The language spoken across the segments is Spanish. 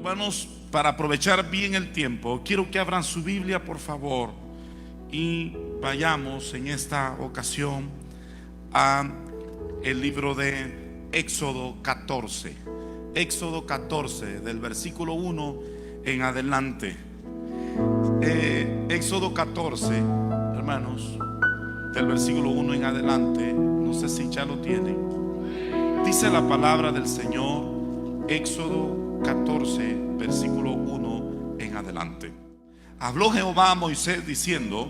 Hermanos, para aprovechar bien el tiempo, quiero que abran su Biblia, por favor, y vayamos en esta ocasión a el libro de Éxodo 14. Éxodo 14, del versículo 1 en adelante. Éxodo 14, hermanos, del versículo 1 en adelante. No sé si ya lo tienen. Dice la palabra del Señor, Éxodo 14, versículo 1 en adelante. Habló Jehová a Moisés diciendo: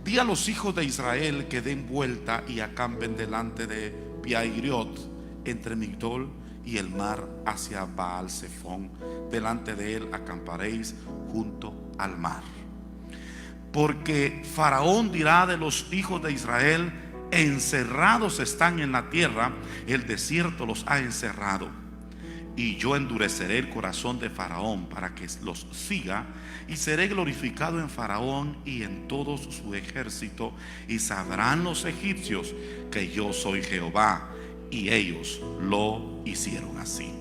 di a los hijos de Israel que den vuelta y acampen delante de Pi-hahirot, entre Migdol y el mar, hacia Baal-zephón. Delante de él acamparéis junto al mar. Porque Faraón dirá de los hijos de Israel: encerrados están en la tierra, el desierto los ha encerrado. Y yo endureceré el corazón de Faraón para que los siga, y seré glorificado en Faraón y en todo su ejército, y sabrán los egipcios que yo soy Jehová. Y ellos lo hicieron así.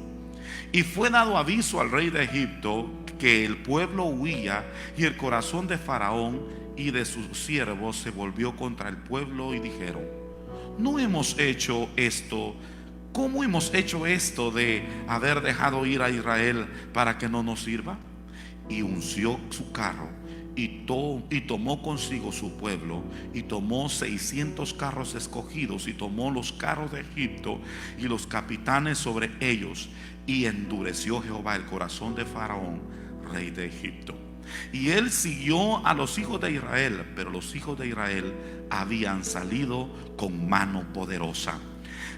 Y fue dado aviso al rey de Egipto que el pueblo huía, y el corazón de Faraón y de sus siervos se volvió contra el pueblo, y dijeron: ¿no hemos hecho esto? ¿Cómo hemos hecho esto de haber dejado ir a Israel para que no nos sirva? Y unció su carro y tomó consigo su pueblo, y tomó 600 carros escogidos, y tomó los carros de Egipto y los capitanes sobre ellos, y endureció Jehová el corazón de Faraón, rey de Egipto. Y él siguió a los hijos de Israel, pero los hijos de Israel habían salido con mano poderosa.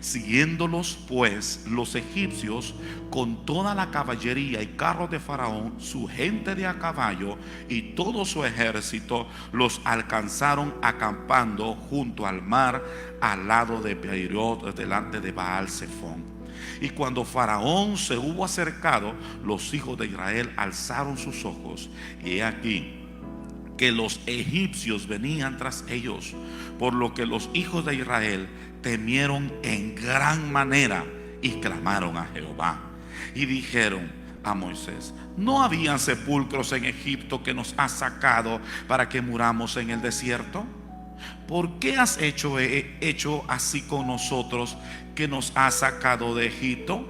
Siguiéndolos pues los egipcios con toda la caballería y carros de Faraón, su gente de a caballo y todo su ejército, los alcanzaron acampando junto al mar, al lado de Pi-hahirot, delante de Baal-zephón. Y cuando Faraón se hubo acercado, los hijos de Israel alzaron sus ojos, y he aquí que los egipcios venían tras ellos, por lo que los hijos de Israel temieron en gran manera y clamaron a Jehová. Y dijeron a Moisés: ¿no habían sepulcros en Egipto que nos has sacado para que muramos en el desierto? ¿Por qué has hecho así con nosotros, que nos has sacado de Egipto?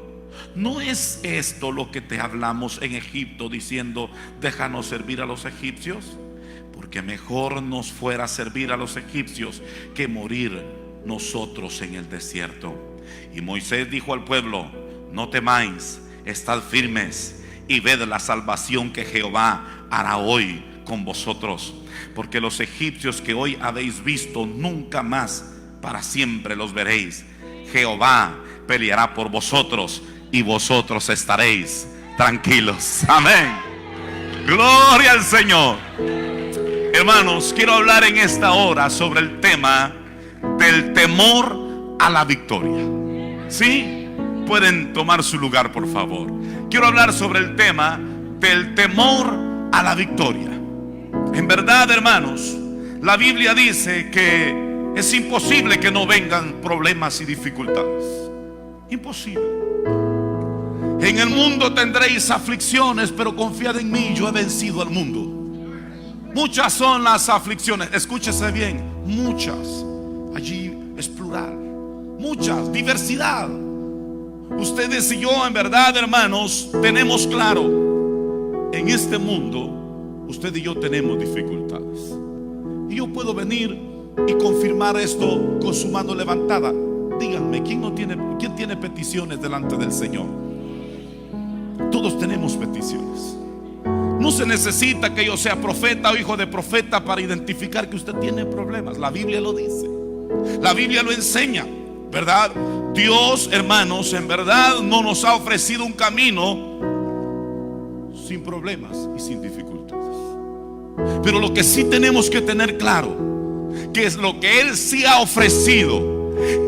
¿No es esto lo que te hablamos en Egipto, diciendo: déjanos servir a los egipcios? Porque mejor nos fuera servir a los egipcios que morir nosotros en el desierto. Y Moisés dijo al pueblo: no temáis, estad firmes y ved la salvación que Jehová hará hoy con vosotros. Porque los egipcios que hoy habéis visto, nunca más para siempre los veréis. Jehová peleará por vosotros, y vosotros estaréis tranquilos. Amén. Gloria al Señor. Hermanos, quiero hablar en esta hora sobre el tema del temor a la victoria. ¿Sí? Pueden tomar su lugar, por favor. Quiero hablar sobre el tema del temor a la victoria. En verdad, hermanos, la Biblia dice que es imposible que no vengan problemas y dificultades. Imposible. En el mundo tendréis aflicciones, pero confiad en mí, yo he vencido al mundo. Muchas son las aflicciones. Escúchese bien, muchas. Allí es plural. Muchas, diversidad. Ustedes y yo, en verdad, hermanos, tenemos claro: en este mundo, usted y yo tenemos dificultades. Y yo puedo venir y confirmar esto con su mano levantada. Díganme, ¿quién tiene peticiones delante del Señor? Todos tenemos peticiones. No se necesita que yo sea profeta o hijo de profeta para identificar que usted tiene problemas. La Biblia lo dice. La Biblia lo enseña, ¿verdad? Dios, hermanos, en verdad no nos ha ofrecido un camino sin problemas y sin dificultades. Pero lo que sí tenemos que tener claro, que es lo que Él sí ha ofrecido,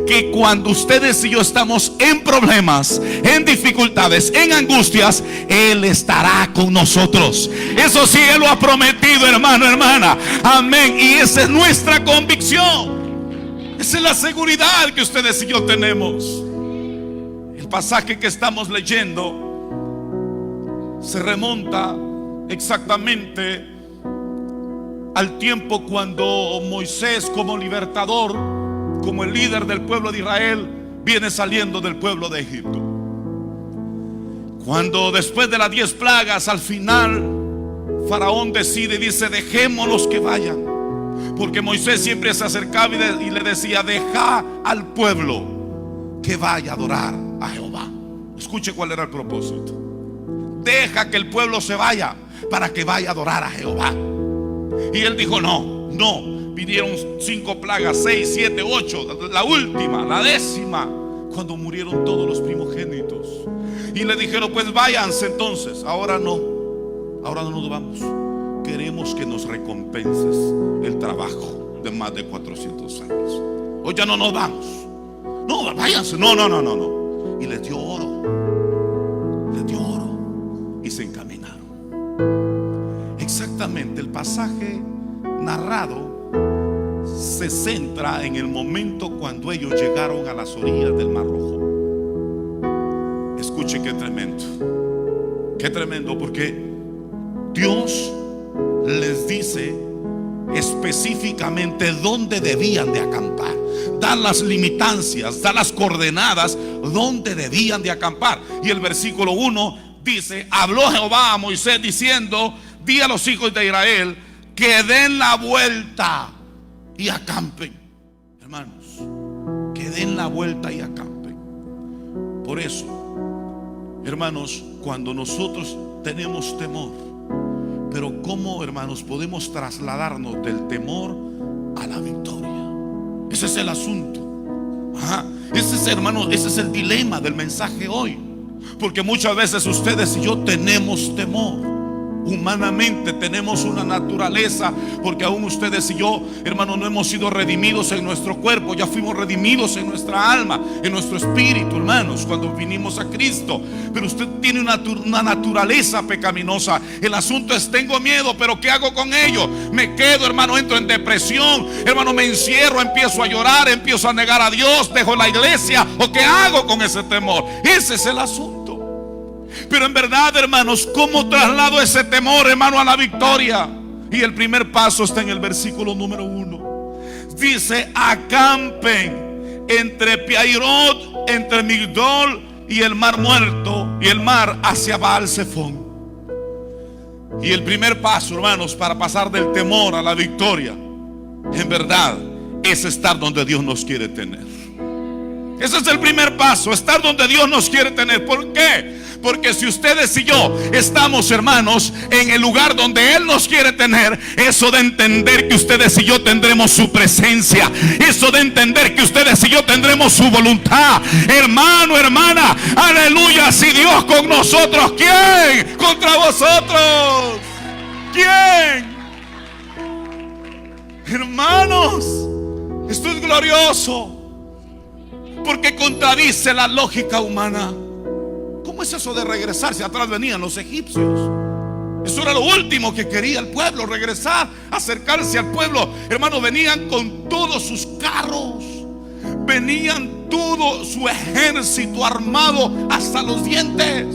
que cuando ustedes y yo estamos en problemas, en dificultades, en angustias, Él estará con nosotros. Eso sí, Él lo ha prometido, hermano, hermana. Amén. Y esa es nuestra convicción. Esa es la seguridad que ustedes y yo tenemos. El pasaje que estamos leyendo se remonta exactamente al tiempo cuando Moisés, como libertador, como el líder del pueblo de Israel, viene saliendo del pueblo de Egipto. Cuando después de las 10 plagas, al final Faraón decide y dice: dejémoslos que vayan, porque Moisés siempre se acercaba y le decía: deja al pueblo que vaya a adorar a Jehová. Escuche cuál era el propósito: deja que el pueblo se vaya para que vaya a adorar a Jehová. Y él dijo: no. Vinieron 5 plagas, 6, 7, 8, la última, la 10ª, cuando murieron todos los primogénitos. Y le dijeron: pues váyanse entonces. Ahora no nos vamos. Queremos que nos recompenses el trabajo de más de 400 años. Hoy ya no nos vamos. No, váyanse. No. Y les dio oro. Y se encaminaron. Exactamente, el pasaje narrado se centra en el momento cuando ellos llegaron a las orillas del Mar Rojo. Escuche qué tremendo, porque Dios les dice específicamente dónde debían de acampar, da las limitancias, da las coordenadas donde debían de acampar. Y el versículo 1 dice: habló Jehová a Moisés diciendo: di a los hijos de Israel que den la vuelta y acampen. Hermanos, que den la vuelta y acampen. Por eso, hermanos, cuando nosotros tenemos temor, pero ¿cómo, hermanos, podemos trasladarnos del temor a la victoria? Ese es el asunto. Ese es, hermanos, ese es el dilema del mensaje hoy. Porque muchas veces ustedes y yo tenemos temor. Humanamente tenemos una naturaleza, porque aún ustedes y yo, hermano, no hemos sido redimidos en nuestro cuerpo, ya fuimos redimidos en nuestra alma, en nuestro espíritu, hermanos, cuando vinimos a Cristo. Pero usted tiene una naturaleza pecaminosa. El asunto es: tengo miedo, pero ¿qué hago con ello? Me quedo, hermano, entro en depresión, hermano, me encierro, empiezo a llorar, empiezo a negar a Dios, dejo la iglesia, ¿o qué hago con ese temor? Ese es el asunto. Pero en verdad, hermanos, ¿cómo traslado ese temor, hermano, a la victoria? Y el primer paso está en el versículo número 1. Dice: acampen entre Piairot, entre Migdol y el mar muerto, y el mar hacia Baal-Zephón. Y el primer paso, hermanos, para pasar del temor a la victoria, en verdad, es estar donde Dios nos quiere tener. Ese es el primer paso, estar donde Dios nos quiere tener. ¿Por qué? Porque si ustedes y yo estamos, hermanos, en el lugar donde Él nos quiere tener, eso de entender que ustedes y yo tendremos su presencia, eso de entender que ustedes y yo tendremos su voluntad, hermano, hermana, aleluya. Si Dios con nosotros, ¿quién contra vosotros? ¿Quién? Hermanos, esto es glorioso, porque contradice la lógica humana. ¿Cómo es eso de regresar si atrás venían los egipcios? Eso era lo último que quería el pueblo, regresar, acercarse al pueblo. Hermanos, venían con todos sus carros, venían todo su ejército armado hasta los dientes.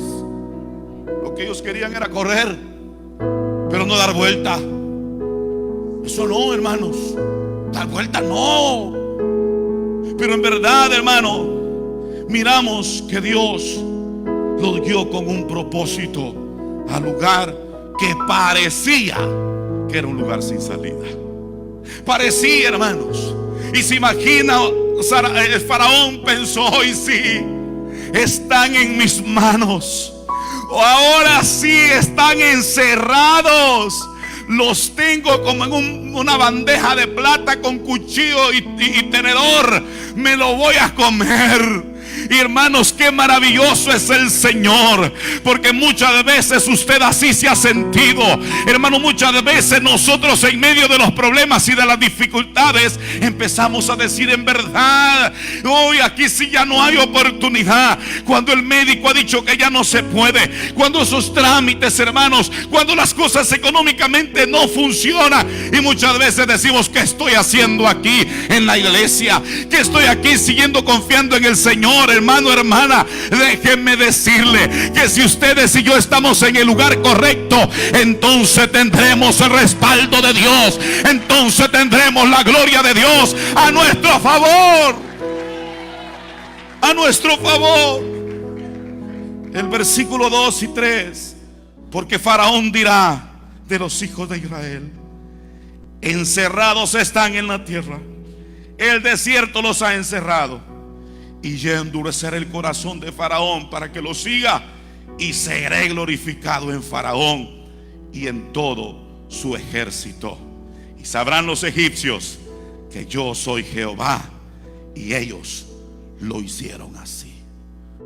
Lo que ellos querían era correr, pero no dar vuelta. Eso no, hermanos, dar vuelta no. Pero en verdad, hermano, miramos que Dios los guió con un propósito al lugar que parecía que era un lugar sin salida. Parecía, hermanos. Y se imagina, el faraón pensó: y sí, están en mis manos. Ahora sí están encerrados. Los tengo como en una bandeja de plata con cuchillo y tenedor. Me lo voy a comer. Y hermanos, qué maravilloso es el Señor, porque muchas veces usted así se ha sentido, hermano. Muchas veces nosotros, en medio de los problemas y de las dificultades, empezamos a decir: en verdad, hoy aquí sí ya no hay oportunidad. Cuando el médico ha dicho que ya no se puede, cuando esos trámites, hermanos, cuando las cosas económicamente no funcionan, y muchas veces decimos: ¿qué estoy haciendo aquí en la iglesia? ¿Qué estoy aquí siguiendo confiando en el Señor, hermano, hermana, déjenme decirle que si ustedes y yo estamos en el lugar correcto, entonces tendremos el respaldo de Dios, entonces tendremos la gloria de Dios a nuestro favor. A nuestro favor. El versículo 2 y 3. Porque Faraón dirá de los hijos de Israel: encerrados están en la tierra, el desierto los ha encerrado, y yo endureceré el corazón de Faraón para que lo siga, y seré glorificado en Faraón y en todo su ejército. Y sabrán los egipcios que yo soy Jehová, y ellos lo hicieron así.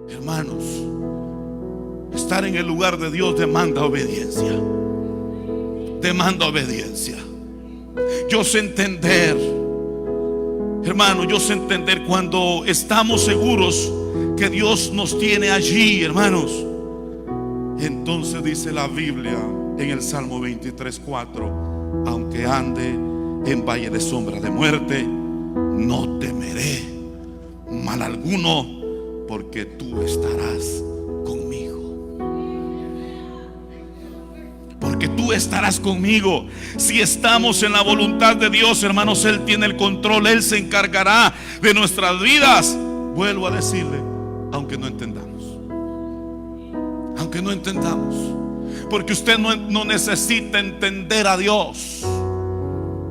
Hermanos, estar en el lugar de Dios demanda obediencia. Demanda obediencia. Yo sé entender, hermano, yo sé entender cuando estamos seguros que Dios nos tiene allí, hermanos. Entonces dice la Biblia en el Salmo 23:4: aunque ande en valle de sombra de muerte, no temeré mal alguno, porque tú estarás conmigo. Porque tú estarás conmigo. Si estamos en la voluntad de Dios, hermanos, Él tiene el control. Él se encargará de nuestras vidas. Vuelvo a decirle, aunque no entendamos. Aunque no entendamos. Porque usted no necesita entender a Dios.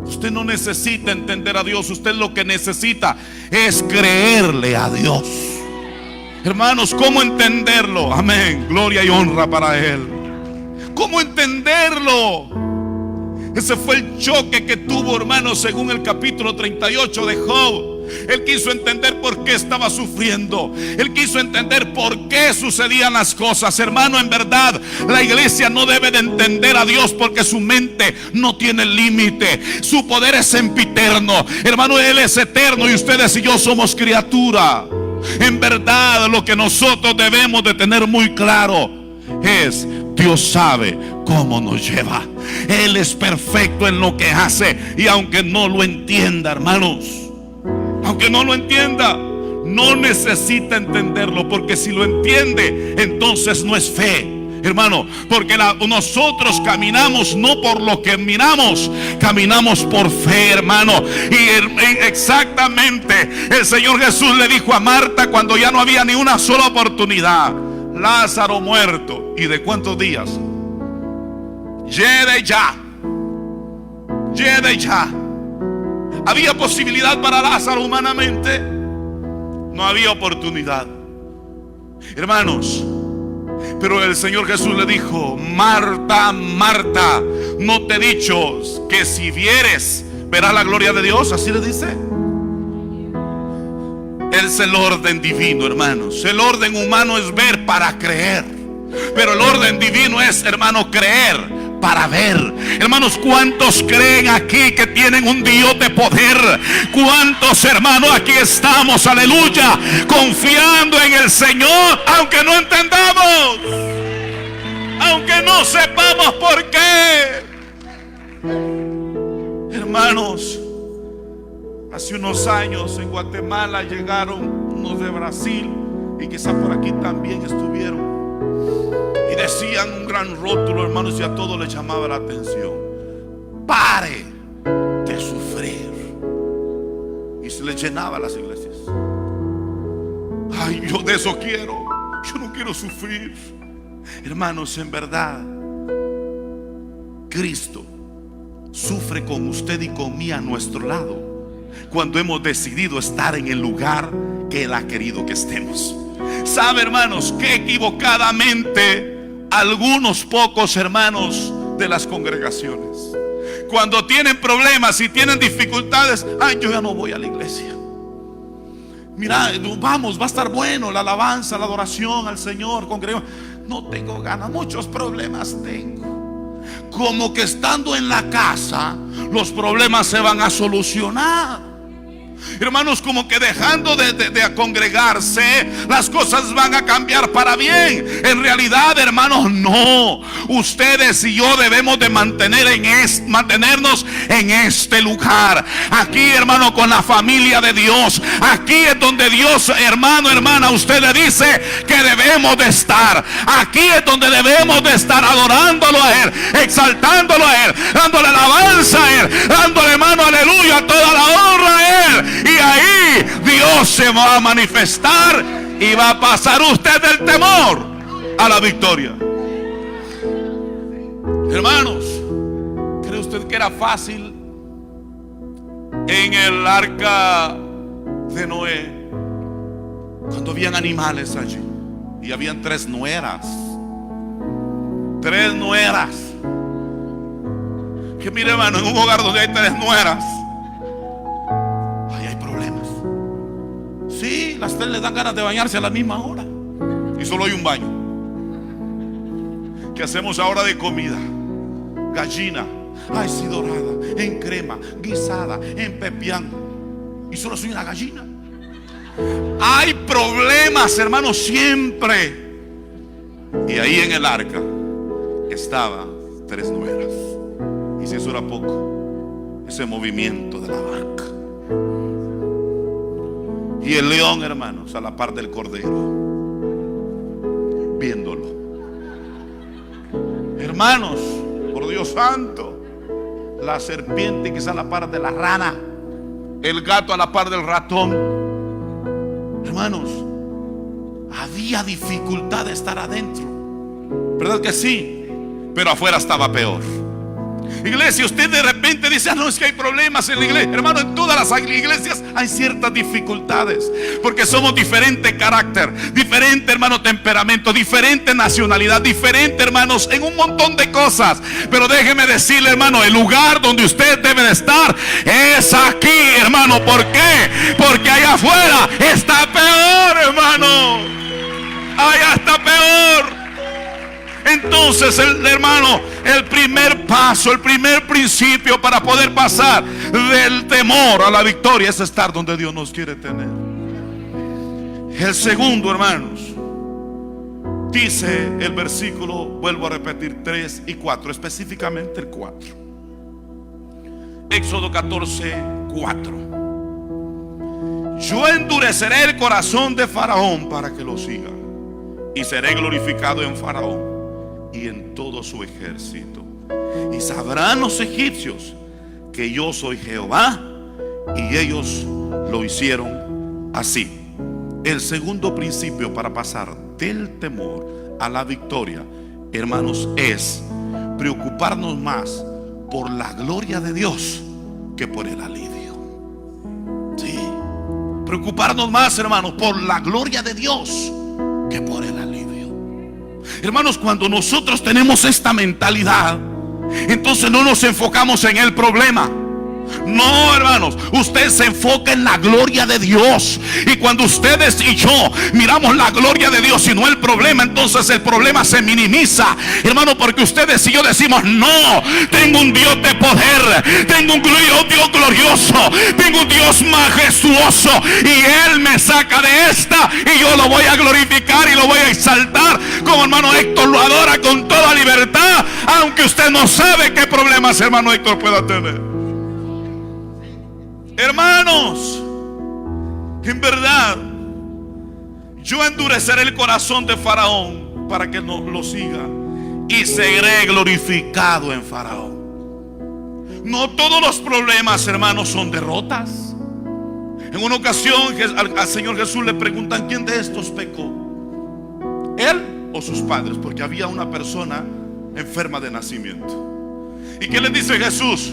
Usted no necesita entender a Dios. Usted lo que necesita es creerle a Dios. Hermanos, ¿cómo entenderlo? Amén, gloria y honra para Él. ¿Cómo entenderlo? Ese fue el choque que tuvo, hermanos, según el capítulo 38 de Job. Él quiso entender por qué estaba sufriendo. Él quiso entender por qué sucedían las cosas. Hermano, en verdad, la iglesia no debe de entender a Dios, porque su mente no tiene límite. Su poder es sempiterno. Hermano, Él es eterno y ustedes y yo somos criatura. En verdad, lo que nosotros debemos de tener muy claro es: Dios sabe cómo nos lleva. Él es perfecto en lo que hace. Y aunque no lo entienda, hermanos, aunque no lo entienda, no necesita entenderlo, porque si lo entiende, entonces no es fe, hermano. Porque nosotros caminamos no por lo que miramos, caminamos por fe, hermano. Y exactamente el Señor Jesús le dijo a Marta cuando ya no había ni una sola oportunidad: Lázaro muerto. ¿Y de cuántos días? Yede ya. ¿Había posibilidad para Lázaro humanamente? No había oportunidad, hermanos. Pero el Señor Jesús le dijo: Marta, Marta, ¿no te he dicho que si vieres verás la gloria de Dios? Así le dice. Es el orden divino, hermanos. El orden humano es ver para creer, pero el orden divino es, hermano, creer para ver. Hermanos, ¿cuántos creen aquí que tienen un Dios de poder? ¿Cuántos, hermanos, aquí estamos, aleluya, confiando en el Señor, aunque no entendamos, aunque no sepamos por qué? Hermanos, hace unos años en Guatemala llegaron unos de Brasil, y quizá por aquí también estuvieron, y decían un gran rótulo, hermanos, y a todos les llamaba la atención: pare de sufrir. Y se les llenaba las iglesias. Ay, yo de eso quiero. Yo no quiero sufrir. Hermanos, en verdad, Cristo sufre con usted y con mí a nuestro lado cuando hemos decidido estar en el lugar que Él ha querido que estemos. ¿Sabe, hermanos, que equivocadamente algunos pocos hermanos de las congregaciones, cuando tienen problemas y tienen dificultades, ay, yo ya no voy a la iglesia? Mira, vamos, va a estar bueno la alabanza, la adoración al Señor, congregamos. No tengo ganas, muchos problemas tengo. Como que estando en la casa los problemas se van a solucionar. Hermanos, como que dejando de congregarse, las cosas van a cambiar para bien. En realidad, hermanos, no. Ustedes y yo debemos de mantenernos en este lugar. Aquí, hermano, con la familia de Dios. Aquí es donde Dios, hermano, hermana, usted le dice que debemos de estar. Aquí es donde debemos de estar adorándolo a Él, exaltándolo a Él, dándole alabanza a Él, dándole, hermano, aleluya, toda la honra a Él. Y ahí Dios se va a manifestar y va a pasar usted del temor a la victoria. Hermanos, ¿cree usted que era fácil en el arca de Noé cuando habían animales allí y habían 3 nueras? 3 nueras. Que mire, hermano, en un hogar donde hay 3 nueras, ahí hay problemas. Sí, las 3 les dan ganas de bañarse a la misma hora y solo hay un baño. ¿Qué hacemos ahora de comida? Gallina, ay, sí, dorada, en crema, guisada, en pepián, y solo soy una gallina. Hay problemas, hermanos, siempre. Y ahí en el arca estaban 3 nueras. Y si eso era poco, ese movimiento de la barca. Y el león, hermanos, a la par del cordero, viéndolo. Hermanos, por Dios santo, la serpiente quizá a la par de la rana, el gato a la par del ratón. Hermanos, había dificultad de estar adentro, ¿verdad que sí? Pero afuera estaba peor. Iglesia, usted de repente dice: no, es que hay problemas en la iglesia. Hermano, en todas las iglesias hay ciertas dificultades, porque somos diferente carácter, diferente, hermano, temperamento, diferente nacionalidad, diferente, hermanos, en un montón de cosas. Pero déjeme decirle, hermano, el lugar donde usted debe de estar es aquí, hermano. ¿Por qué? Porque allá afuera está peor, hermano. Allá está peor. Entonces, hermano, el primer paso, el primer principio para poder pasar del temor a la victoria es estar donde Dios nos quiere tener. El segundo, hermanos, dice el versículo, vuelvo a repetir, 3 y 4, específicamente el 4. Éxodo 14, 4. Yo endureceré el corazón de Faraón para que lo siga, y seré glorificado en Faraón y en todo su ejército, y sabrán los egipcios que yo soy Jehová. Y ellos lo hicieron así. El segundo principio para pasar del temor a la victoria, hermanos, es preocuparnos más por la gloria de Dios que por el alivio. Sí, preocuparnos más, hermanos, por la gloria de Dios que por el alivio. Hermanos, cuando nosotros tenemos esta mentalidad, entonces no nos enfocamos en el problema. No, hermanos, usted se enfoca en la gloria de Dios. Y cuando ustedes y yo miramos la gloria de Dios y no el problema, entonces el problema se minimiza, hermano, porque ustedes y yo decimos: no, tengo un Dios de poder, tengo un Dios glorioso, tengo un Dios majestuoso, y Él me saca de esta y yo lo voy a glorificar y lo voy a exaltar, como hermano Héctor lo adora con toda libertad, aunque usted no sabe qué problemas, hermano Héctor, pueda tener. Hermanos, en verdad, yo endureceré el corazón de Faraón para que no lo siga, y seré glorificado en Faraón. No todos los problemas, hermanos, son derrotas. En una ocasión al Señor Jesús le preguntan: ¿quién de estos pecó? ¿Él o sus padres? Porque había una persona enferma de nacimiento. ¿Y qué le dice Jesús?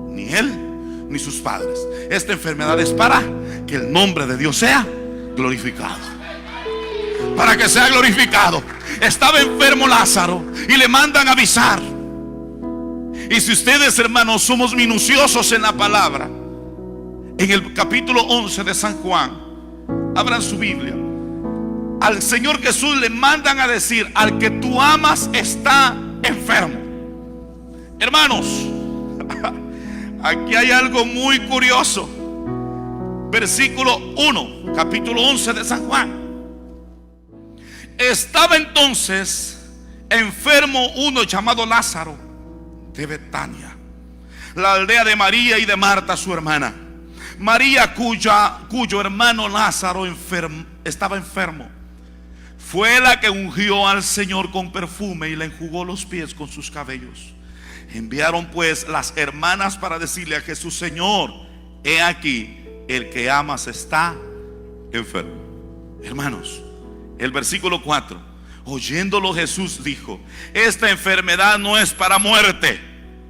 Ni él ni sus padres. Esta enfermedad es para que el nombre de Dios sea glorificado. Para que sea glorificado. Estaba enfermo Lázaro y le mandan avisar. Y si ustedes, hermanos, somos minuciosos en la palabra, en el capítulo 11 de San Juan, abran su Biblia, al Señor Jesús le mandan a decir: al que tú amas está enfermo. Hermanos, aquí hay algo muy curioso. versículo 1, capítulo 11 de San Juan. Estaba entonces enfermo uno llamado Lázaro de Betania, la aldea de María y de Marta su hermana. María, cuyo hermano Lázaro estaba enfermo, fue la que ungió al Señor con perfume y le enjugó los pies con sus cabellos. Enviaron pues las hermanas para decirle a Jesús: Señor, he aquí, el que amas está enfermo. Hermanos, el versículo 4, oyéndolo Jesús dijo: esta enfermedad no es para muerte,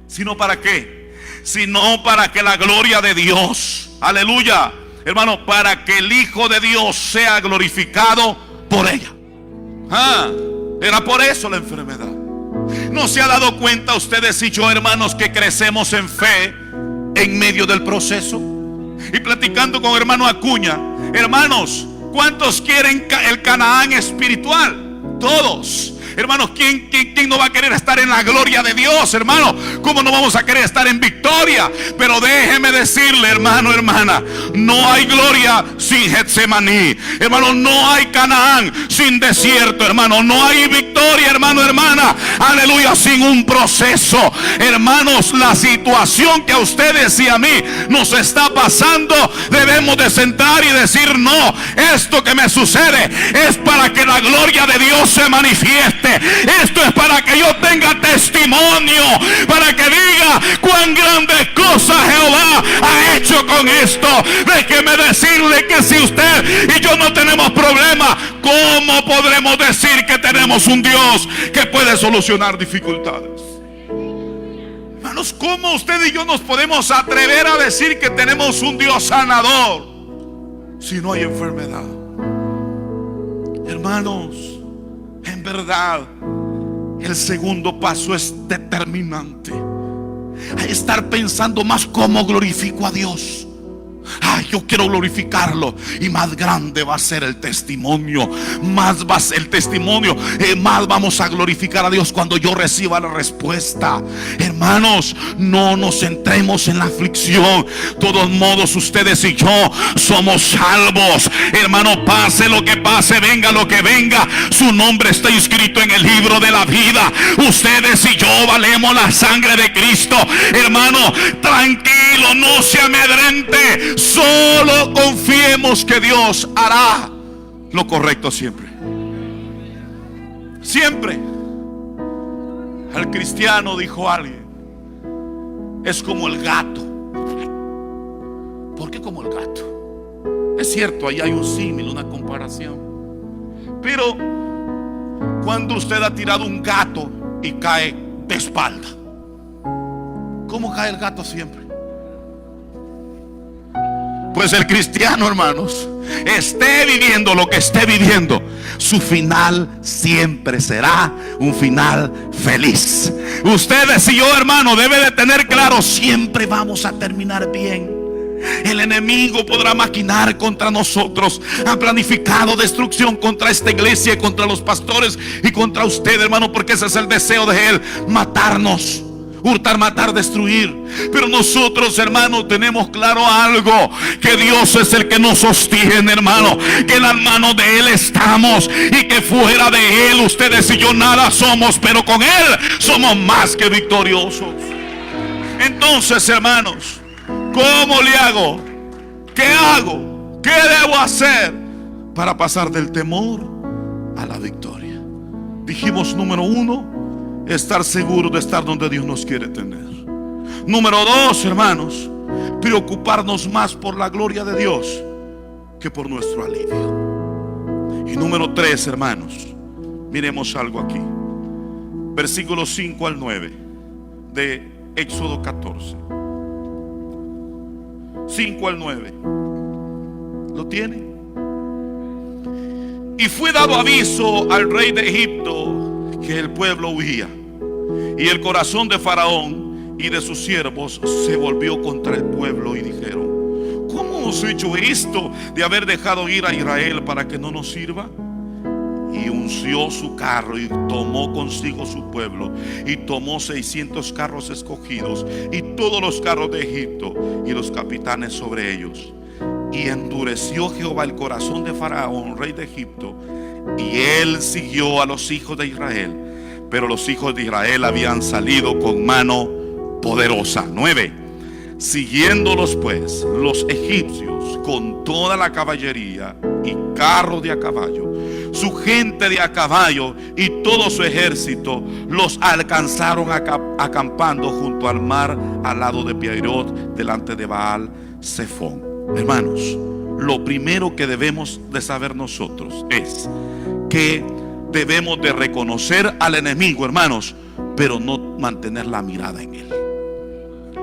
sino para qué, sino para que la gloria de Dios, aleluya, hermano, para que el Hijo de Dios sea glorificado por ella. Era por eso la enfermedad. ¿No se ha dado cuenta ustedes y yo, hermanos, que crecemos en fe en medio del proceso? Y platicando con hermano Acuña, hermanos, ¿cuántos quieren el Canaán espiritual? Todos. Hermanos, ¿quién no va a querer estar en la gloria de Dios, hermano? ¿Cómo no vamos a querer estar en victoria? Pero déjeme decirle, hermano, hermana, no hay gloria sin Getsemaní. Hermano, no hay Canaán sin desierto, hermano. No hay victoria, hermano, hermana, aleluya, sin un proceso. Hermanos, la situación que a ustedes y a mí nos está pasando, debemos de sentar y decir: no, esto que me sucede es para que la gloria de Dios se manifieste. Esto es para que yo tenga testimonio, para que diga cuán grandes cosas Jehová ha hecho con esto. Déjeme decirle que si usted y yo no tenemos problema, ¿cómo podremos decir que tenemos un Dios que puede solucionar dificultades? Hermanos, ¿cómo usted y yo nos podemos atrever a decir que tenemos un Dios sanador si no hay enfermedad? Hermanos, en verdad, el segundo paso es determinante. Hay que estar pensando más cómo glorifico a Dios. Yo quiero glorificarlo, y más grande va a ser el testimonio. Más va a ser el testimonio, más vamos a glorificar a Dios cuando yo reciba la respuesta. Hermanos, no nos centremos en la aflicción. De todos modos, ustedes y yo somos salvos. Hermano, pase lo que pase, venga lo que venga, su nombre está inscrito en el libro de la vida. Ustedes y yo valemos la sangre de Cristo. Hermano, tranquilo, no se amedrente. Solo confiemos que Dios hará lo correcto siempre. Siempre. Al cristiano, dijo alguien, es como el gato. ¿Por qué como el gato? Es cierto, ahí hay un símil, una comparación. Pero cuando usted ha tirado un gato y cae de espalda, ¿cómo cae el gato siempre? Pues el cristiano, hermanos, esté viviendo lo que esté viviendo, su final siempre será un final feliz. Ustedes y yo, hermano, debe de tener claro: siempre vamos a terminar bien. El enemigo podrá maquinar contra nosotros. Ha planificado destrucción contra esta iglesia, contra los pastores y contra usted, hermano, porque ese es el deseo de él: matarnos, hurtar, matar, destruir. Pero nosotros, hermanos, tenemos claro algo: que Dios es el que nos sostiene, hermano, que en las manos de Él estamos, y que fuera de Él ustedes y yo nada somos, pero con Él somos más que victoriosos. Entonces, hermanos, ¿cómo le hago? ¿Qué hago? ¿Qué debo hacer para pasar del temor a la victoria? Dijimos, número 1, estar seguro de estar donde Dios nos quiere tener. Número 2, hermanos, preocuparnos más por la gloria de Dios que por nuestro alivio. Y número 3, hermanos, miremos algo aquí. Versículos 5 al 9 de Éxodo 14. 5 al 9. ¿Lo tiene? Y fue dado aviso al rey de Egipto que el pueblo huía, y el corazón de Faraón y de sus siervos se volvió contra el pueblo, y dijeron: ¿cómo hemos hecho esto de haber dejado ir a Israel para que no nos sirva? Y unció su carro y tomó consigo su pueblo, y tomó 600 carros escogidos y todos los carros de Egipto y los capitanes sobre ellos. Y endureció Jehová el corazón de Faraón, rey de Egipto, y él siguió a los hijos de Israel. Pero los hijos de Israel habían salido con mano poderosa. 9. Siguiéndolos pues los egipcios con toda la caballería y carros de a caballo, su gente de a caballo y todo su ejército, los alcanzaron acampando junto al mar, al lado de Piairot, delante de Baal Zephón. Hermanos, lo primero que debemos de saber nosotros es que debemos de reconocer al enemigo, hermanos, pero no mantener la mirada en él.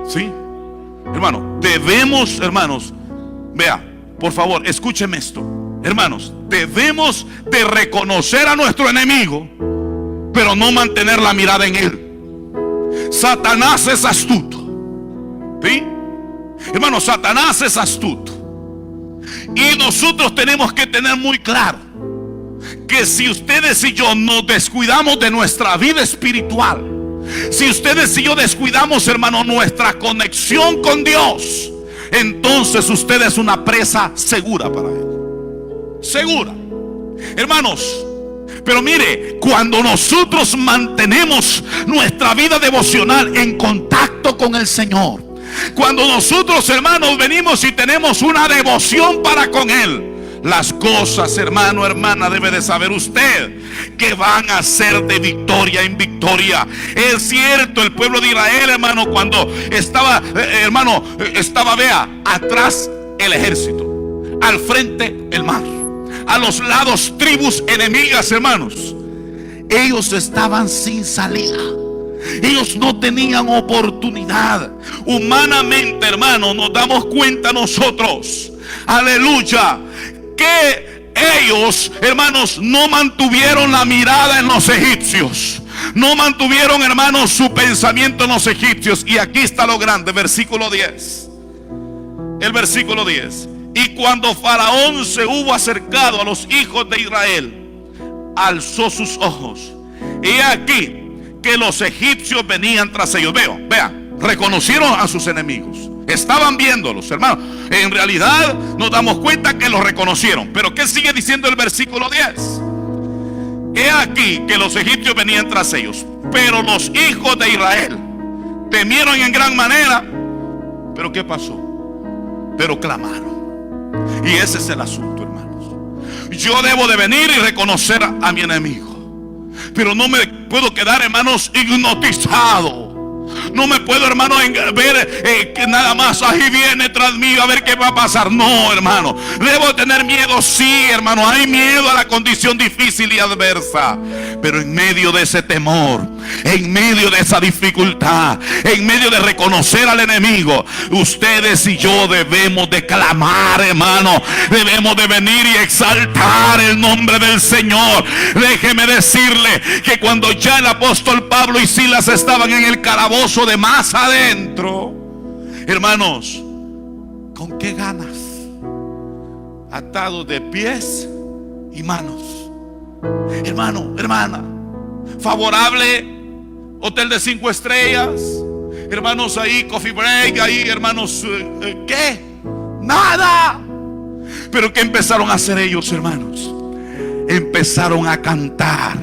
¿Sí? Hermano, debemos, hermanos, vea, por favor, escúcheme esto. Hermanos, debemos de reconocer a nuestro enemigo, pero no mantener la mirada en él. Satanás es astuto. ¿Sí? Hermanos, Satanás es astuto. Y nosotros tenemos que tener muy claro que si ustedes y yo nos descuidamos de nuestra vida espiritual, si ustedes y yo descuidamos, hermano, nuestra conexión con Dios, entonces usted es una presa segura para él. Segura. Hermanos, pero mire, cuando nosotros mantenemos nuestra vida devocional en contacto con el Señor, cuando nosotros, hermanos, venimos y tenemos una devoción para con Él, las cosas, hermano, hermana, debe de saber usted que van a ser de victoria en victoria. Es cierto, el pueblo de Israel, hermano, cuando estaba, vea, atrás el ejército, al frente el mar, a los lados tribus enemigas, hermanos. Ellos estaban sin salida. Ellos no tenían oportunidad. Humanamente, hermano, nos damos cuenta nosotros, aleluya, que ellos, hermanos, no mantuvieron la mirada en los egipcios. No mantuvieron, hermanos, su pensamiento en los egipcios. Y aquí está lo grande, versículo 10. El versículo 10. Y cuando Faraón se hubo acercado a los hijos de Israel, alzó sus ojos, y aquí que los egipcios venían tras ellos. Vean, reconocieron a sus enemigos. Estaban viéndolos, hermanos. En realidad nos damos cuenta que los reconocieron. Pero ¿qué sigue diciendo el versículo 10? He aquí que los egipcios venían tras ellos, pero los hijos de Israel temieron en gran manera. Pero ¿qué pasó? Pero clamaron. Y ese es el asunto, hermanos. Yo debo de venir y reconocer a mi enemigo, pero no me puedo quedar, hermanos, hipnotizado. No me puedo, hermano, ver que nada más ahí viene tras mí a ver qué va a pasar. No, hermano, debo tener miedo. Sí, hermano, hay miedo a la condición difícil y adversa. Pero en medio de ese temor, en medio de esa dificultad, en medio de reconocer al enemigo, ustedes y yo debemos de clamar, hermano. Debemos de venir y exaltar el nombre del Señor. Déjeme decirle que cuando ya el apóstol Pablo y Silas estaban en el calabozo de más adentro, hermanos, ¿con qué ganas? Atados de pies y manos. Hermano, hermana, favorable, hotel de 5 estrellas, hermanos, ahí coffee break, ahí, hermanos, ¿qué? Nada. Pero ¿qué empezaron a hacer ellos, hermanos? Empezaron a cantar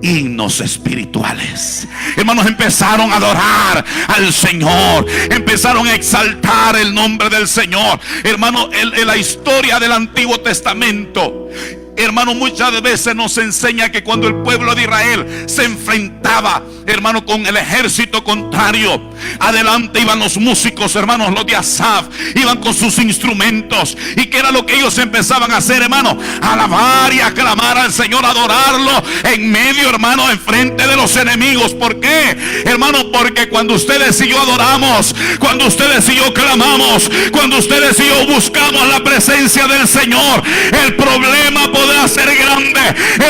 himnos espirituales. Hermanos, empezaron a adorar al Señor, empezaron a exaltar el nombre del Señor. Hermano, en la historia del Antiguo Testamento, hermano, muchas veces nos enseña que cuando el pueblo de Israel se enfrentaba, hermano, con el ejército contrario, adelante iban los músicos, hermanos, los de Asaf, iban con sus instrumentos. ¿Y qué era lo que ellos empezaban a hacer, hermano? Alabar y aclamar al Señor, adorarlo en medio, hermano, enfrente de los enemigos. ¿Por qué, hermano? Porque cuando ustedes y yo adoramos, cuando ustedes y yo clamamos, cuando ustedes y yo buscamos la presencia del Señor, el problema podrá ser grande,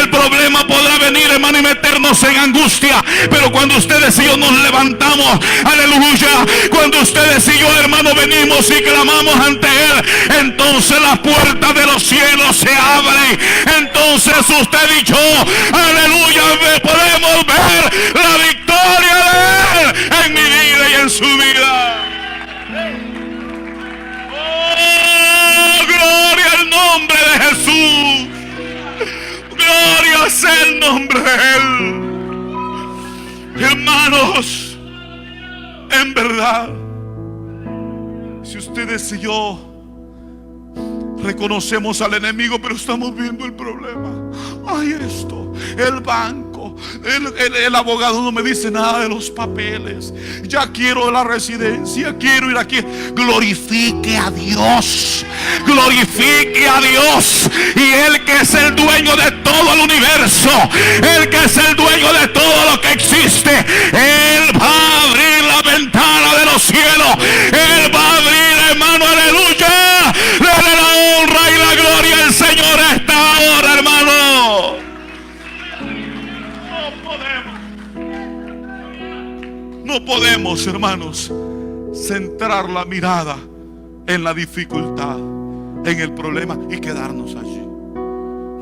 el problema podrá venir, hermano, y meternos en angustia. Pero cuando ustedes y yo nos levantamos, aleluya, cuando ustedes y yo, hermano, venimos y clamamos ante Él, entonces las puertas de los cielos se abren. Entonces usted y yo, aleluya, podemos ver la victoria de Él en mi vida y en su vida. ¡Oh, gloria! Jesús. Gloria sea el nombre de Él. Hermanos, en verdad, si ustedes y yo reconocemos al enemigo, pero estamos viendo el problema. Ay, esto, el banco, el abogado no me dice nada de los papeles. Ya quiero la residencia, quiero ir aquí. Glorifique a Dios, glorifique a Dios. Y Él que es el dueño de todo el universo, Él que es el dueño de todo lo que existe, Él va a abrir la ventana de los cielos. Él va a abrir, hermano, aleluya. Dale la honra y la gloria al Señor a esta hora, hermano. No podemos, hermanos, centrar la mirada en la dificultad, en el problema y quedarnos allí.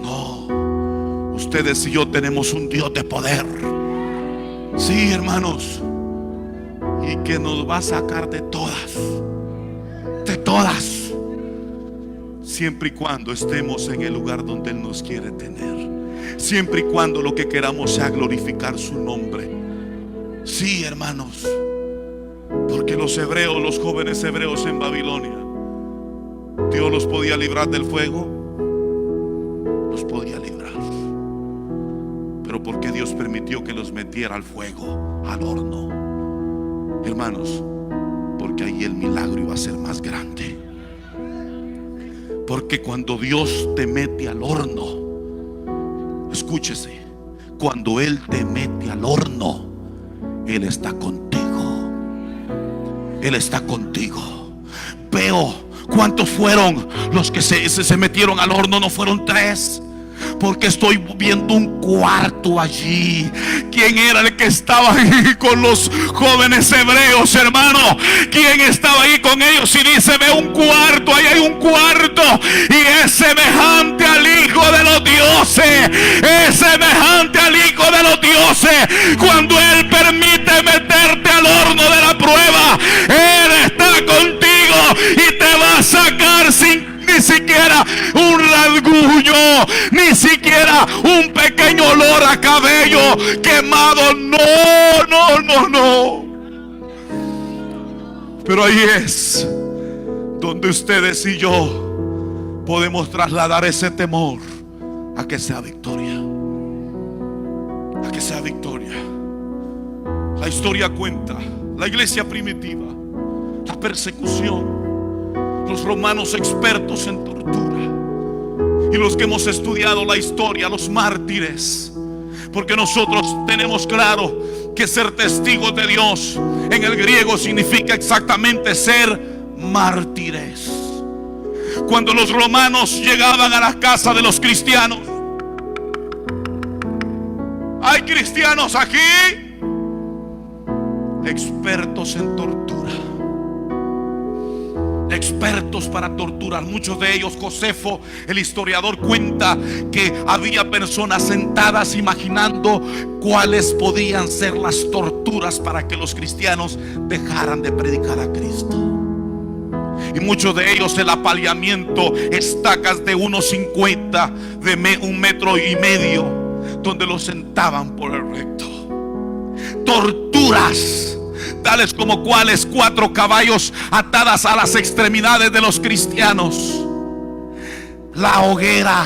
No, ustedes y yo tenemos un Dios de poder. Sí, hermanos, y que nos va a sacar de todas, siempre y cuando estemos en el lugar donde Él nos quiere tener, siempre y cuando lo que queramos sea glorificar su nombre. Sí, hermanos, porque los hebreos, los jóvenes hebreos en Babilonia, Dios los podía librar del fuego, los podía librar, pero porque Dios permitió que los metiera al fuego, al horno, hermanos, porque ahí el milagro iba a ser más grande. Porque cuando Dios te mete al horno, escúchese, cuando Él te mete al horno, Él está contigo. Él está contigo. Veo cuántos fueron los que se metieron al horno. No fueron 3, porque estoy viendo un cuarto allí. ¿Quién era el que estaba ahí con los jóvenes hebreos, hermano? ¿Quién estaba ahí con ellos? Y dice, ve un cuarto, ahí hay un cuarto, y es semejante al Hijo de los dioses. Es semejante al Hijo de los dioses. Cuando Él permite meterte al horno de la prueba, Él está contigo y te va a sacar sin ni siquiera un rasguño, ni siquiera un pequeño olor a cabello quemado. No. Pero ahí es donde ustedes y yo podemos trasladar ese temor a que sea victoria. A que sea victoria. La historia cuenta, la iglesia primitiva, la persecución, los romanos expertos en tortura, y los que hemos estudiado la historia, los mártires, porque nosotros tenemos claro que ser testigos de Dios en el griego significa exactamente ser mártires. Cuando los romanos llegaban a la casa de los cristianos, hay cristianos aquí expertos en tortura, expertos para torturar. Muchos de ellos, Josefo, el historiador, cuenta que había personas sentadas imaginando cuáles podían ser las torturas para que los cristianos dejaran de predicar a Cristo. Y muchos de ellos el apaleamiento, estacas de 1,50 de 1,5 metros, donde los sentaban por el recto. Torturas tales como cuáles 4 caballos atadas a las extremidades de los cristianos. La hoguera,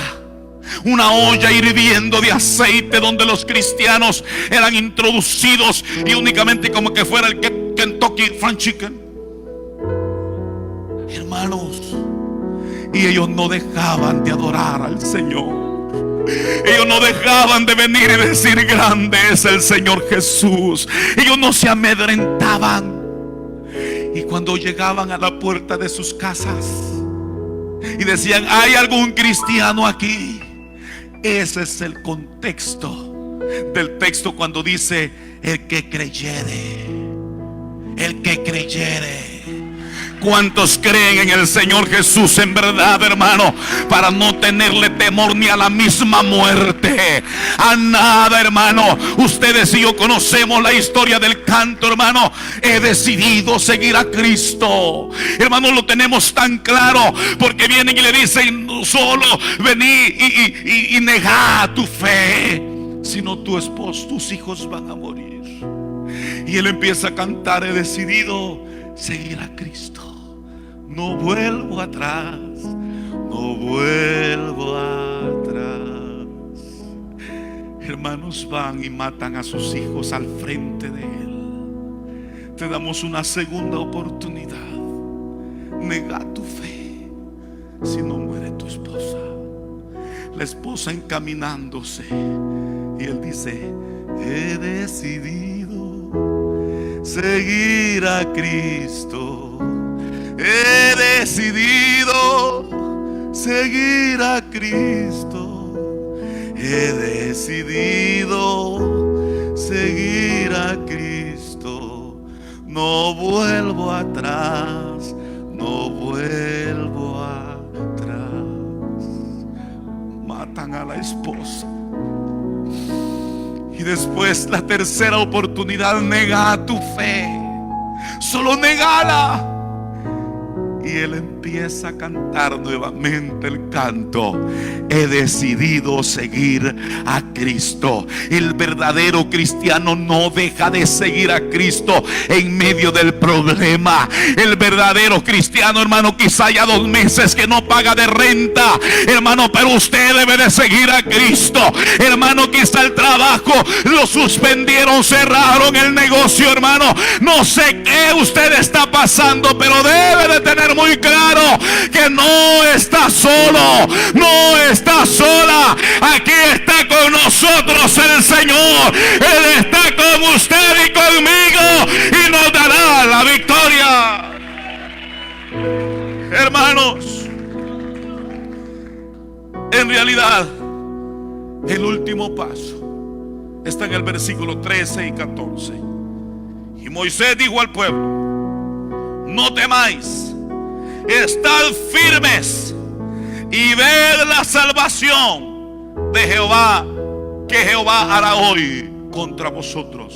una olla hirviendo de aceite donde los cristianos eran introducidos, y únicamente como que fuera el Kentucky Fried Chicken, hermanos. Y ellos no dejaban de adorar al Señor. Ellos no dejaban de venir y decir, grande es el Señor Jesús. Ellos no se amedrentaban. Y cuando llegaban a la puerta de sus casas y decían, ¿hay algún cristiano aquí? Ese es el contexto del texto cuando dice, el que creyere. El que creyere. cuántos creen en el Señor Jesús en verdad, hermano, para no tenerle temor ni a la misma muerte, a nada, hermano. Ustedes y yo conocemos la historia del canto, hermano. He decidido seguir a Cristo, hermano. Lo tenemos tan claro, porque vienen y le dicen: solo vení y negá tu fe, sino tu esposo, tus hijos van a morir. Y él empieza a cantar: he decidido seguir a Cristo, no vuelvo atrás, no vuelvo atrás. Hermanos, van y matan a sus hijos al frente de él. Te damos una segunda oportunidad. Nega tu fe, si no muere tu esposa. La esposa encaminándose, y él dice: he decidido seguir a Cristo, he decidido seguir a Cristo, he decidido seguir a Cristo, no vuelvo atrás, no vuelvo atrás. Matan a la esposa. Y después, la tercera oportunidad: nega tu fe, solo negala. Y él empieza a cantar nuevamente el canto: he decidido seguir a Cristo. El verdadero cristiano no deja de seguir a Cristo en medio del problema. El verdadero cristiano, hermano, quizá haya 2 meses que no paga de renta, hermano, pero usted debe de seguir a Cristo. Hermano, quizá el trabajo lo suspendieron, cerraron el negocio, hermano. No sé qué usted está pasando, pero debe de tener muy claro que no está solo, no está sola. Aquí está con nosotros el Señor. Él está con usted y conmigo, y nos dará la victoria. Hermanos, en realidad el último paso está en el versículo 13 y 14. Y Moisés dijo al pueblo: no temáis, estad firmes y ved la salvación de Jehová, que Jehová hará hoy contra vosotros.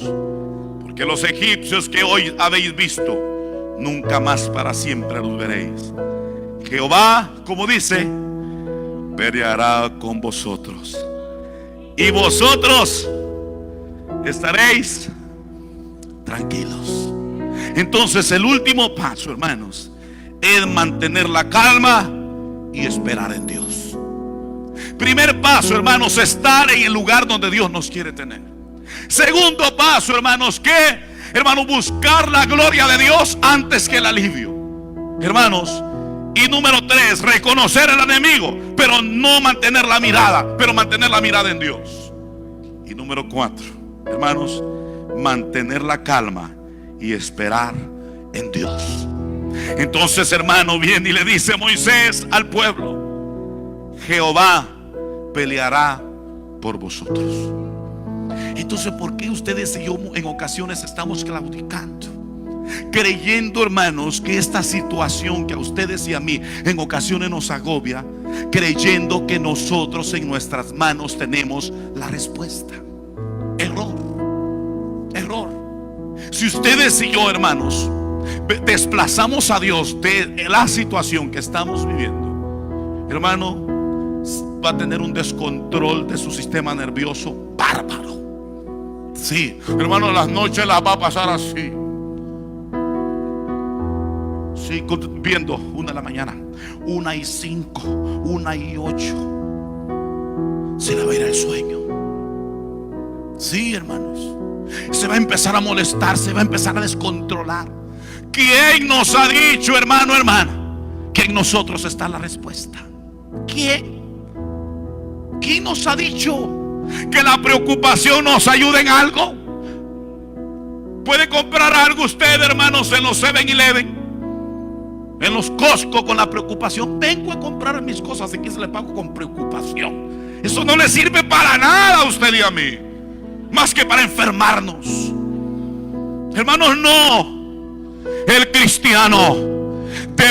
Porque los egipcios que hoy habéis visto, nunca más para siempre los veréis. Jehová, como dice, peleará con vosotros, y vosotros estaréis tranquilos. Entonces, el último paso, hermanos, es mantener la calma y esperar en Dios. Primer paso, hermanos, estar en el lugar donde Dios nos quiere tener. Segundo paso, hermanos, ¿qué? Hermanos, buscar la gloria de Dios antes que el alivio, hermanos. Y número 3, reconocer al enemigo, pero no mantener la mirada, pero mantener la mirada en Dios. Y número 4, hermanos, mantener la calma y esperar en Dios. Entonces, hermano, viene y le dice Moisés al pueblo: Jehová peleará por vosotros. Entonces, ¿por qué ustedes y yo en ocasiones estamos claudicando? Creyendo, hermanos, que esta situación que a ustedes y a mí en ocasiones nos agobia, creyendo que nosotros en nuestras manos tenemos la respuesta. Error. Si ustedes y yo, hermanos, desplazamos a Dios de la situación que estamos viviendo, hermano, va a tener un descontrol de su sistema nervioso bárbaro. Sí, hermano, las noches las va a pasar así. Sí, viendo 1 de la mañana, 1:05, 1:08. Se le va a ir el sueño. Sí, hermanos, se va a empezar a molestar, se va a empezar a descontrolar. ¿Quién nos ha dicho, hermano, hermana, que en nosotros está la respuesta? ¿Quién nos ha dicho que la preocupación nos ayuda en algo? ¿Puede comprar algo usted, hermanos, en los 7-Eleven, en los Costco, con la preocupación? Vengo a comprar mis cosas, aquí se le pago con preocupación. Eso no le sirve para nada a usted y a mí, más que para enfermarnos. Hermanos, no. El cristiano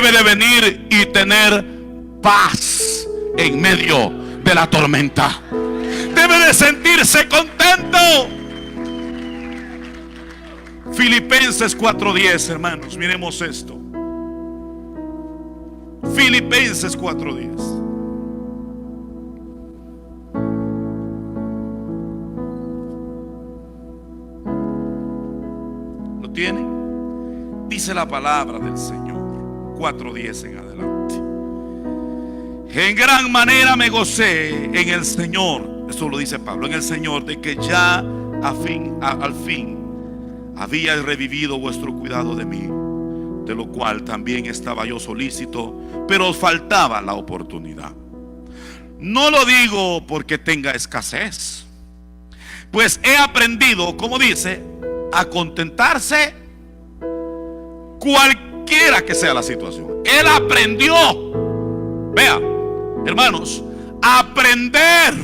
debe de venir y tener paz en medio de la tormenta. Debe de sentirse contento. Filipenses 4:10, hermanos, miremos esto. Filipenses 4:10. ¿Lo tienen? Dice la palabra del Señor, 4:10 en adelante. En gran manera me gocé en el Señor, eso lo dice Pablo, en el Señor, de que ya al fin había revivido vuestro cuidado de mí, de lo cual también estaba yo solícito, pero os faltaba la oportunidad. No lo digo porque tenga escasez, pues he aprendido, como dice, a contentarse cualquiera que sea la situación. Él aprendió. Vea, hermanos, aprender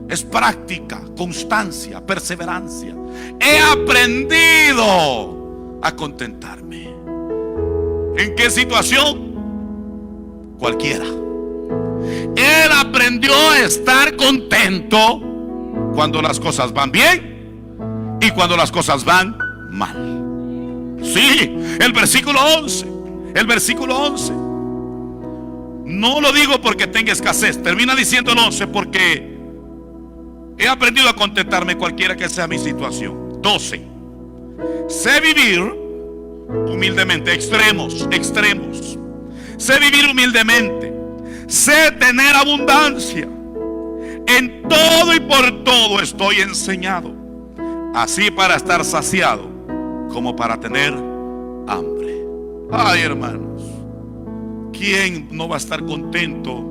es práctica, constancia, perseverancia. He aprendido a contentarme. ¿En qué situación? Cualquiera. Él aprendió a estar contento cuando las cosas van bien y cuando las cosas van mal. Sí, el versículo 11. El versículo 11. No lo digo porque tenga escasez. Termina diciendo el 11, porque he aprendido a contentarme cualquiera que sea mi situación. 12. Sé vivir humildemente. Extremos. Sé vivir humildemente. Sé tener abundancia. En todo y por todo estoy enseñado, así para estar saciado como para tener hambre. Ay, hermanos, ¿quién no va a estar contento?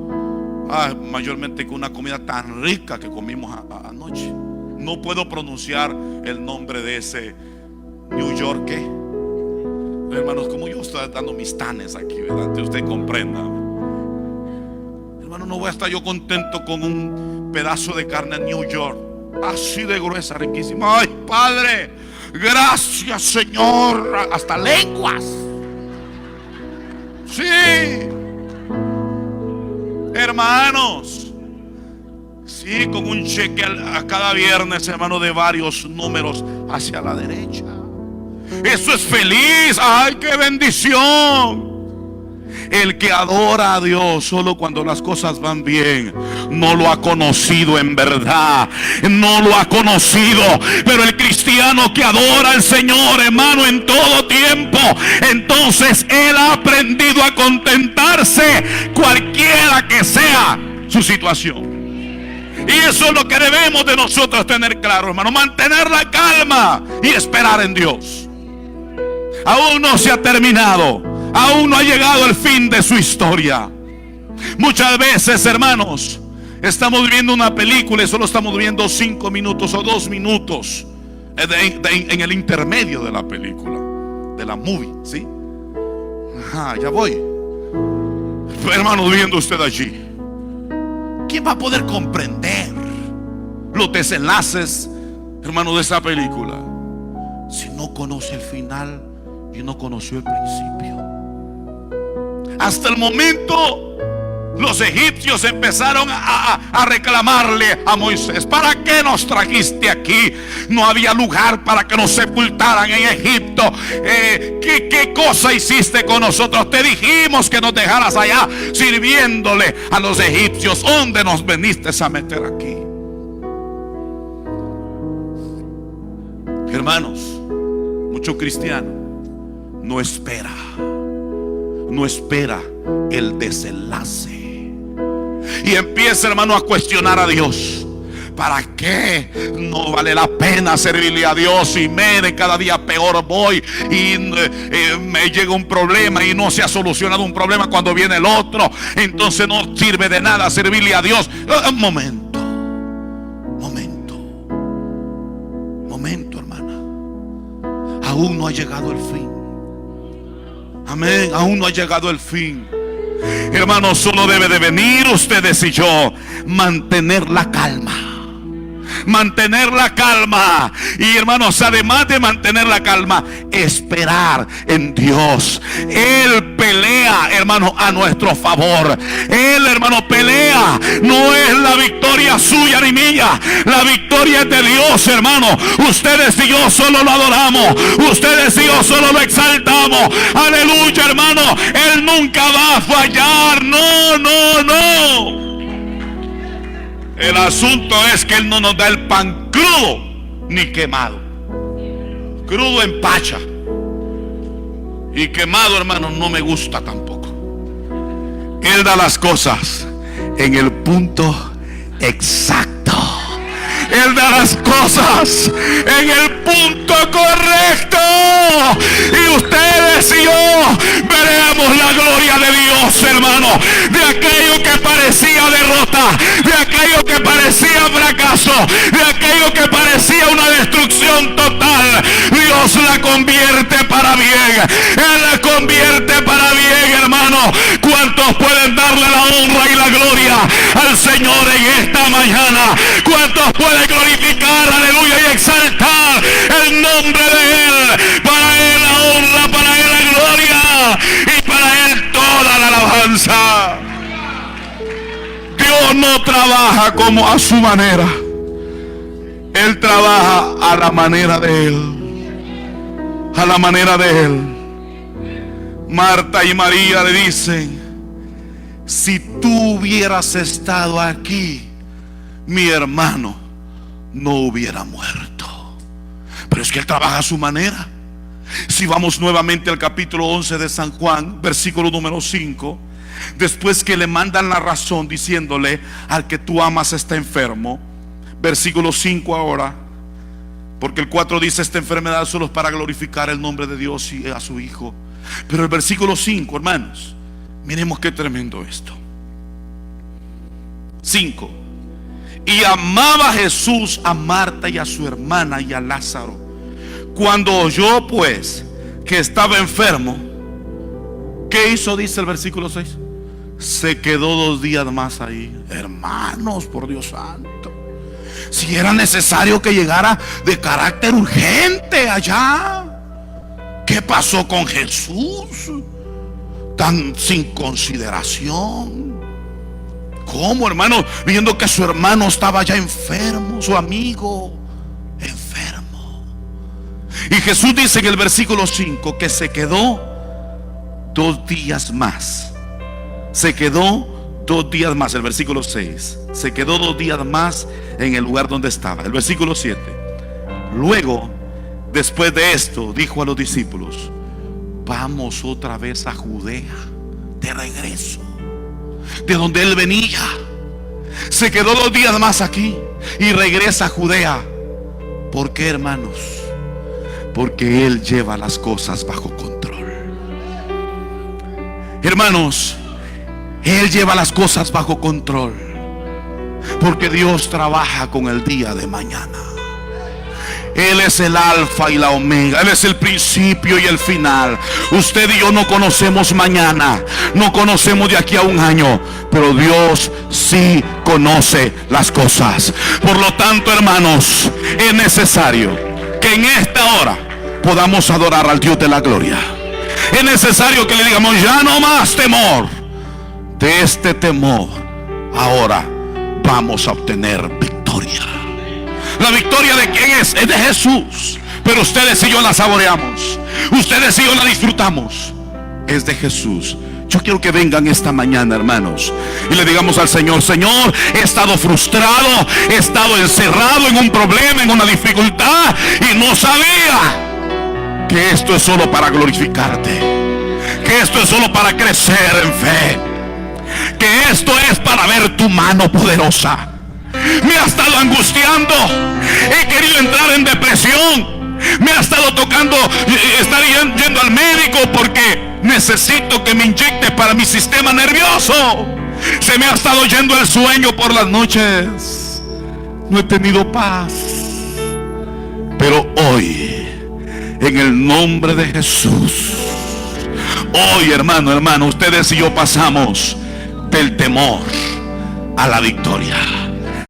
Mayormente con una comida tan rica que comimos anoche. No puedo pronunciar el nombre de ese New York. Hermanos, como yo estoy dando mis tanes aquí, ¿verdad? Que usted comprenda. Hermano, no voy a estar yo contento con un pedazo de carne New York, así de gruesa, riquísima. Ay, Padre, gracias, Señor. Hasta lenguas. Sí, hermanos. Sí, con un cheque a cada viernes, hermano, de varios números hacia la derecha. Eso es feliz. Ay, qué bendición. El que adora a Dios solo cuando las cosas van bien, no lo ha conocido en verdad. No lo ha conocido. Pero el cristiano que adora al Señor, hermano, en todo tiempo, entonces él ha aprendido a contentarse cualquiera que sea su situación. Y eso es lo que debemos de nosotros tener claro, hermano. Mantener la calma y esperar en Dios. Aún no se ha terminado. Aún no ha llegado el fin de su historia. Muchas veces, hermanos, estamos viendo una película y solo estamos viendo 5 minutos o 2 minutos en el intermedio de la película, de la movie, ¿sí? Ya voy. Hermanos, viendo usted allí, ¿quién va a poder comprender los desenlaces, hermano, de esa película si no conoce el final y no conoció el principio? Hasta el momento los egipcios empezaron a reclamarle a Moisés: ¿para qué nos trajiste aquí? No había lugar para que nos sepultaran en Egipto. ¿Qué cosa hiciste con nosotros? Te dijimos que nos dejaras allá sirviéndole a los egipcios. ¿Dónde nos veniste a meter aquí? Hermanos, mucho cristiano no espera el desenlace y empieza, hermano, a cuestionar a Dios. ¿Para qué? No vale la pena servirle a Dios, y de cada día peor voy, y me llega un problema y no se ha solucionado un problema cuando viene el otro. Entonces no sirve de nada servirle a Dios. Un momento, hermana. Aún no ha llegado el fin. Amén, aún no ha llegado el fin. Hermano, solo debe de venir ustedes y yo mantener la calma. Mantener la calma. Y hermanos, además de mantener la calma, esperar en Dios. Él pelea, hermano, a nuestro favor. Él, hermano, pelea. No es la victoria suya ni mía. La victoria es de Dios, hermano. Ustedes y yo solo lo adoramos. Ustedes y yo solo lo exaltamos. Aleluya, hermano. Él nunca va a fallar. No, no, no. El asunto es que Él no nos da el pan crudo ni quemado. Crudo empacha. Y quemado, hermano, no me gusta tampoco. Él da las cosas en el punto exacto. Él da las cosas en el punto correcto. Y ustedes y yo veremos la gloria de Dios, hermano. De aquello que parecía derrota, de aquello que parecía fracaso, de aquello que parecía una destrucción total, Dios la convierte para bien. Él la convierte para bien, hermano. ¿Cuántos pueden darle la honra y la gloria al Señor en esta mañana? ¿Cuántos pueden glorificar, aleluya, y exaltar el nombre de Él? Para Él la honra, para Él la gloria y para Él toda la alabanza. Dios no trabaja como a su manera. Él trabaja a la manera de Él. A la manera de Él. Marta y María le dicen: si tú hubieras estado aquí, mi hermano no hubiera muerto. Pero es que Él trabaja a su manera. Si vamos nuevamente al capítulo 11 de San Juan, versículo número 5, después que le mandan la razón diciéndole: al que tú amas está enfermo. Versículo 5 ahora, porque el 4 dice: esta enfermedad solo es para glorificar el nombre de Dios y a su Hijo. Pero el versículo 5, hermanos, miremos qué tremendo esto. 5. Y amaba Jesús a Marta y a su hermana y a Lázaro. Cuando oyó pues que estaba enfermo, ¿qué hizo? Dice el versículo 6. Se quedó 2 días más ahí. Hermanos, por Dios santo, si era necesario que llegara de carácter urgente allá. ¿Qué pasó con Jesús? Tan sin consideración. ¿Cómo, hermano? Viendo que su hermano estaba ya enfermo, su amigo enfermo. Y Jesús dice en el versículo 5 que se quedó 2 días más. Se quedó 2 días más. El versículo 6. Se quedó 2 días más en el lugar donde estaba. El versículo 7. Luego, después de esto, dijo a los discípulos: vamos otra vez a Judea, de regreso, de donde Él venía. Se quedó 2 días más aquí y regresa a Judea. ¿Por qué, hermanos? Porque Él lleva las cosas bajo control. Hermanos, Él lleva las cosas bajo control, porque Dios trabaja con el día de mañana. Él es el alfa y la omega. Él es el principio y el final. Usted y yo no conocemos mañana, no conocemos de aquí a 1 año, pero Dios sí conoce las cosas. Por lo tanto, hermanos, es necesario que en esta hora podamos adorar al Dios de la gloria. Es necesario que le digamos: ya no más temor. De este temor ahora vamos a obtener victoria. La victoria ¿de quién es? Es de Jesús. Pero ustedes y yo la saboreamos, ustedes y yo la disfrutamos. Es de Jesús. Yo quiero que vengan esta mañana, hermanos, y le digamos al Señor: Señor, he estado frustrado, he estado encerrado en un problema, en una dificultad, y no sabía que esto es solo para glorificarte, que esto es solo para crecer en fe, que esto es para ver tu mano poderosa. Me ha estado angustiando, he querido entrar en depresión, me ha estado tocando estar yendo al médico porque necesito que me inyecte para mi sistema nervioso. Se me ha estado yendo el sueño por las noches, no he tenido paz. Pero hoy, en el nombre de Jesús, hoy, hermano, ustedes y yo pasamos del temor a la victoria.